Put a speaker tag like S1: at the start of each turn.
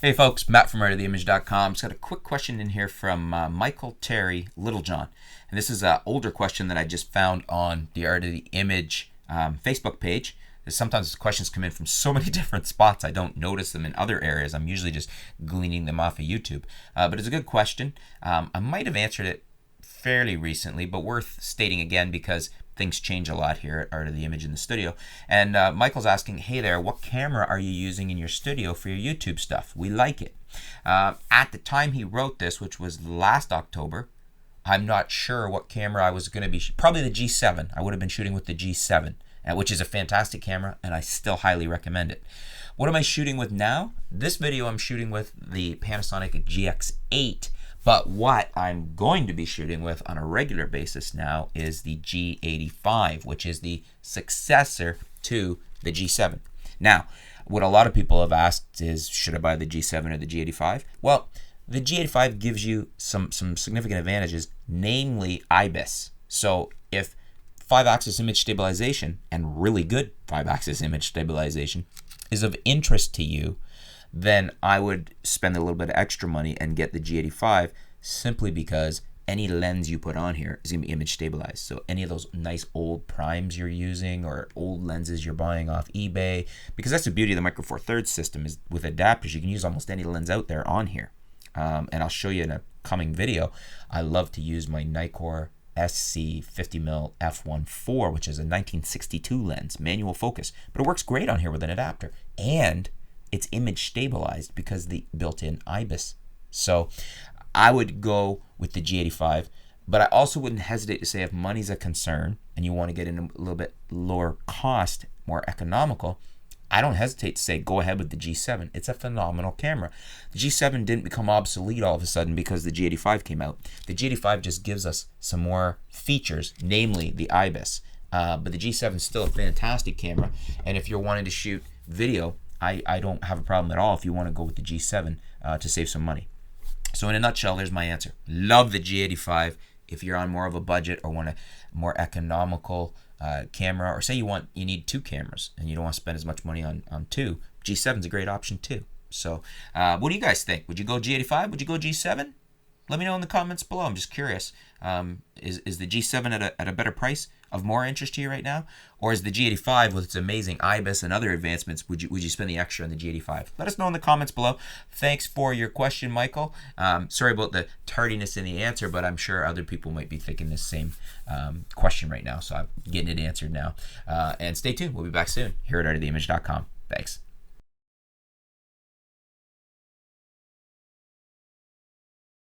S1: Hey folks, Matt from artoftheimage.com. Just got a quick question in here from Michael Terry Littlejohn. And this is an older question that I just found on the Art of the Image Facebook page. Sometimes questions come in from so many different spots I don't notice them in other areas. I'm usually just gleaning them off of YouTube. But it's a good question. I might have answered it fairly recently, but worth stating again because things change a lot here at Art of the Image in the studio. And Michael's asking, hey there, what camera are you using in your studio for your YouTube stuff? We like it. At the time he wrote this, which was last October, I'm not sure what camera I was going to be, probably the G7. I would have been shooting with the G7, which is a fantastic camera, and I still highly recommend it. What am I shooting with now? This video I'm shooting with the Panasonic GX8. But what I'm going to be shooting with on a regular basis now is the G85, which is the successor to the G7. Now, what a lot of people have asked is, should I buy the G7 or the G85? Well, the G85 gives you some significant advantages, namely IBIS. So if 5-axis image stabilization, and really good 5-axis image stabilization, is of interest to you, then I would spend a little bit of extra money and get the G85 simply because any lens you put on here is going to be image stabilized. So any of those nice old primes you're using or old lenses you're buying off eBay, because that's the beauty of the Micro Four Thirds system is with adapters, you can use almost any lens out there on here. And I'll show you in a coming video. I love to use my Nikkor SC 50mm f1.4, which is a 1962 lens, manual focus, but it works great on here with an adapter. And it's image stabilized because the built-in IBIS. So I would go with the G85, but I also wouldn't hesitate to say if money's a concern and you want to get in a little bit lower cost, more economical, I don't hesitate to say go ahead with the G7. It's a phenomenal camera. The G7 didn't become obsolete all of a sudden because the G85 came out. The G85 just gives us some more features, namely the IBIS. But the G7 is still a fantastic camera, and if you're wanting to shoot video, I don't have a problem at all if you want to go with the G7 to save some money. So in a nutshell, there's my answer. Love the G85 if you're on more of a budget or want a more economical camera, or say you need two cameras and you don't want to spend as much money on two. G7's a great option too. So what do you guys think? Would you go G85? Would you go G7? Let me know in the comments below. I'm just curious. Is the G7 at a better price of more interest to you right now? Or is the G85 with its amazing IBIS and other advancements, would you spend the extra on the G85? Let us know in the comments below. Thanks for your question, Michael. Sorry about the tardiness in the answer, but I'm sure other people might be thinking the same question right now. So I'm getting it answered now. And stay tuned. We'll be back soon here at artoftheimage.com. Thanks.